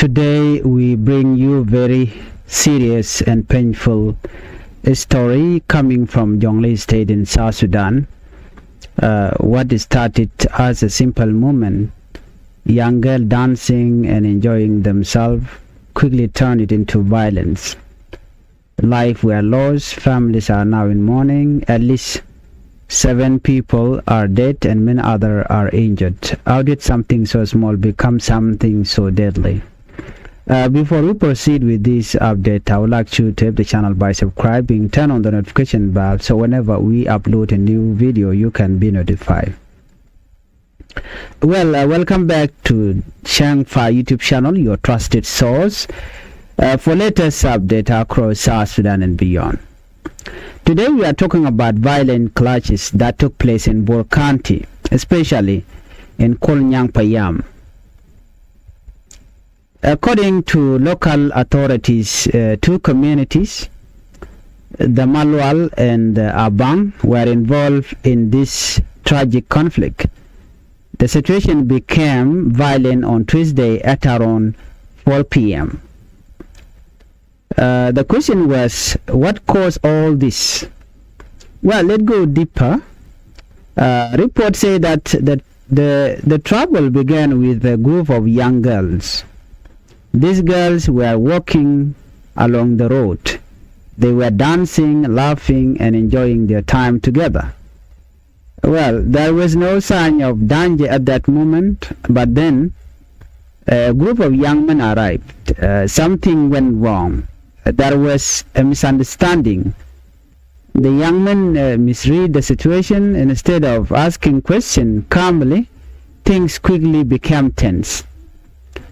Today we bring you very serious and painful story coming from Jonglei state in South Sudan. What started as a simple moment, young girl dancing and enjoying themselves, quickly turned it into violence. Lives were lost, families are now in mourning, at least 7 people are dead and many others are injured. How did something so small become something so deadly? Before we proceed with this update, I would like you to help the channel by subscribing, turn on the notification bell so whenever we upload a new video you can be notified. Well, welcome back to Changfied YouTube channel, your trusted source for latest update across South Sudan and beyond. Today we are talking about violent clashes that took place in Bor County, especially in Changfied. According to local authorities, 2 communities, the Malwal and Abang, were involved in this tragic conflict. The situation became violent on Tuesday at around 4 p.m. The question was, what caused all this? Well, let's go deeper. Reports say that the trouble began with a group of young girls. These girls were walking along the road. They were dancing, laughing, and enjoying their time together. Well, there was no sign of danger at that moment, but then a group of young men arrived. Something went wrong. There was a misunderstanding. The young men misread the situation, and instead of asking questions calmly, things quickly became tense.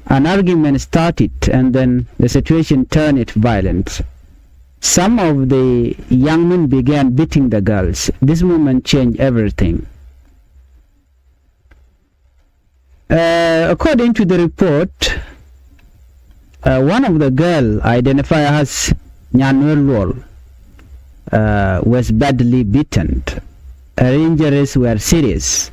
An argument started, and then the situation turned it violent. Some of the young men began beating the girls. This moment changed everything. According to the report, one of the girls, identified as Nyanwelwol, was badly beaten. Her injuries were serious.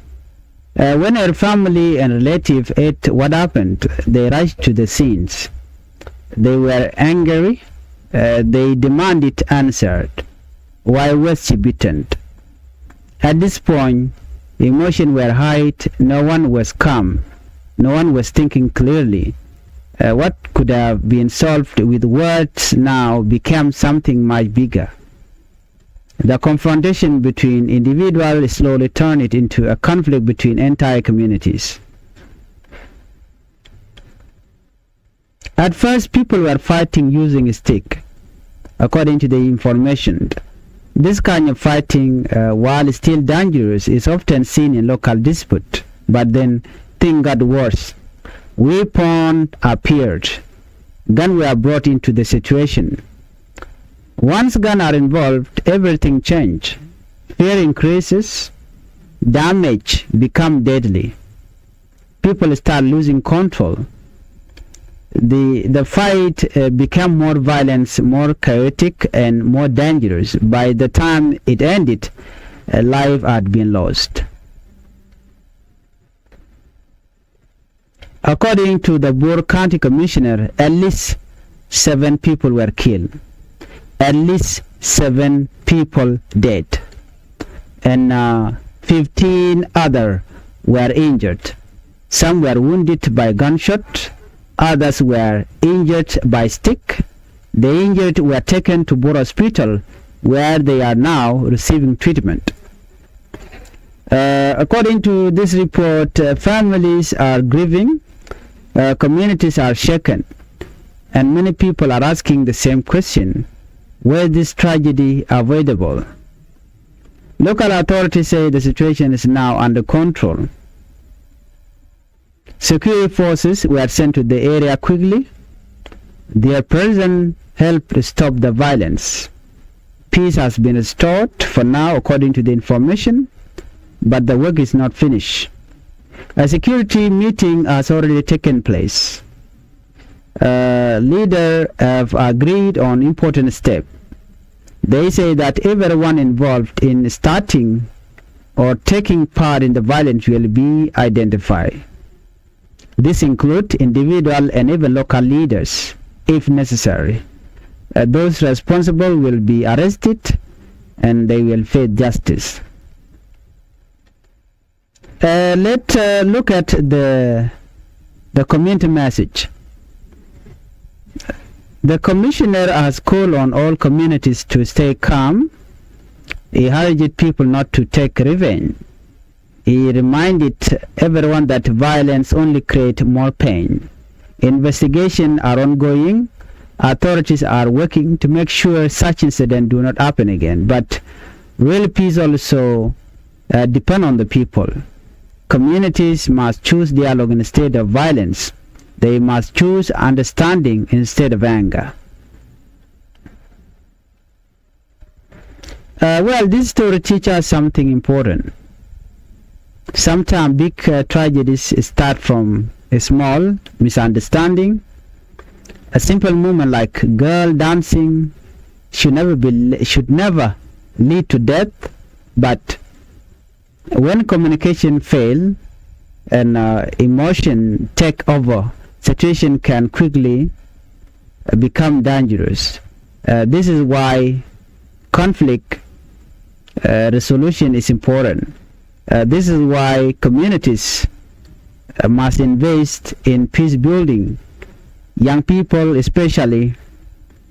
When her family and relatives heard what happened, they rushed to the scenes. They were angry. They demanded answers. Why was she beaten? At this point, emotions were high. No one was calm. No one was thinking clearly. What could have been solved with words now became something much bigger. The confrontation between individuals slowly turned it into a conflict between entire communities. At first, people were fighting using a stick. According to the information, this kind of fighting, while still dangerous, is often seen in local dispute. But then things got worse. Weapons appeared. Guns were brought into the situation. Once guns are involved, everything changes. Fear increases. Damage becomes deadly. People start losing control. The fight became more violent, more chaotic, and more dangerous. By the time it ended, a life had been lost. According to the Bor County Commissioner, at least 7 people were killed. At least 7 people dead. And 15 others were injured. Some were wounded by gunshot. Others were injured by stick. The injured were taken to Bor Hospital, where they are now receiving treatment. According to this report, families are grieving, communities are shaken, and many people are asking the same question: was this tragedy avoidable? Local authorities say the situation is now under control. Security forces were sent to the area quickly. Their presence helped stop the violence. Peace has been restored for now, according to the information, but the work is not finished. A security meeting has already taken place. Leaders have agreed on important steps. They say that everyone involved in starting or taking part in the violence will be identified. This includes individual and even local leaders, if necessary. Those responsible will be arrested and they will face justice. Let's look at the community message. The commissioner has called on all communities to stay calm. He urged people not to take revenge. He reminded everyone that violence only creates more pain. Investigations are ongoing. Authorities are working to make sure such incidents do not happen again. But real peace also depends on the people. Communities must choose dialogue instead of violence. They must choose understanding instead of anger. Well, this story teaches us something important. Sometimes big tragedies start from a small misunderstanding. A simple movement like girl dancing should never lead to death, but when communication fails and emotion take over, situation can quickly become dangerous. This is why conflict resolution is important. This is why communities must invest in peace building. Young people especially,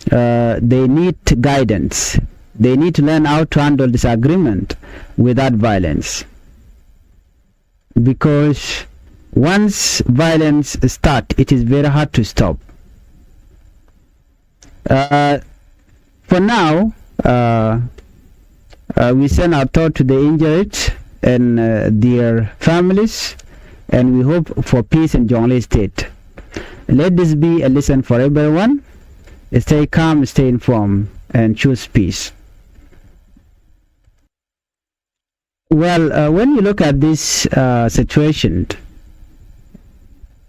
they need guidance. They need to learn how to handle disagreement without violence. Because once violence starts, it is very hard to stop. For now, we send our thought to the injured and their families, and we hope for peace in Jonglei State. Let this be a lesson for everyone. Stay calm, stay informed, and choose peace. Well, when you look at this situation,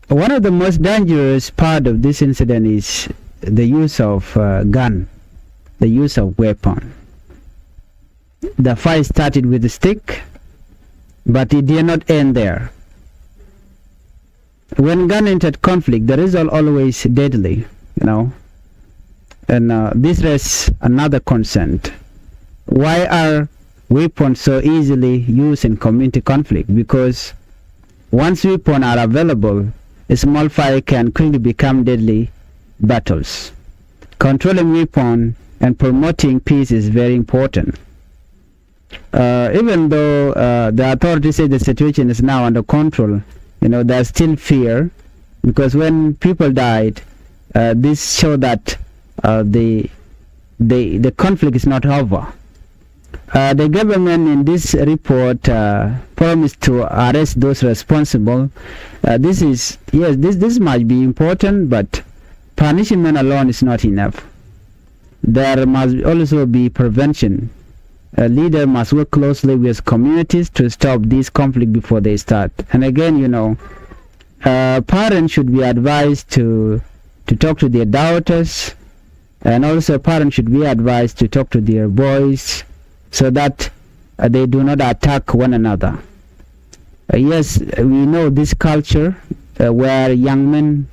one of the most dangerous part of this incident is the use of gun, the use of weapon. The fight started with a stick, but it did not end there. When gun entered conflict, the result always deadly, and this raises another concern. Why are weapons so easily used in community conflict? Because once weapons are available, a small fire can quickly become deadly battles. Controlling weapons and promoting peace is very important. Even though the authorities say the situation is now under control, there's still fear, because when people died, this showed that the conflict is not over. The government in this report promised to arrest those responsible. This might be important, but punishment alone is not enough. There must also be prevention. A leader must work closely with communities to stop this conflict before they start. And again, parents should be advised to talk to their daughters, and also parents should be advised to talk to their boys so that they do not attack one another. Yes, we know this culture where young men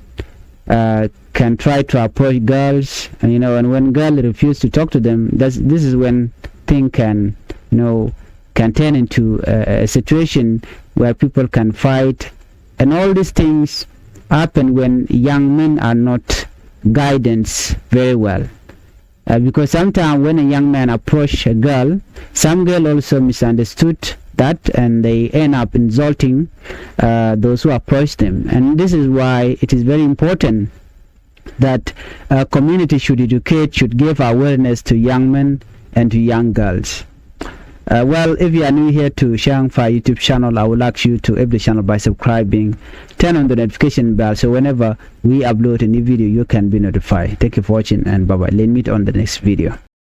can try to approach girls, and when girls refuse to talk to them, this is when things can turn into a situation where people can fight, and all these things happen when young men are not guided very well. Because sometimes when a young man approach a girl, some girl also misunderstood that, and they end up insulting those who approach them. And this is why it is very important that community should educate, should give awareness to young men and to young girls. Well, if you are new here to Changfied YouTube channel, I would like you to help the channel by subscribing, turn on the notification bell, so whenever we upload a new video, you can be notified. Thank you for watching, and bye bye. Let's meet on the next video.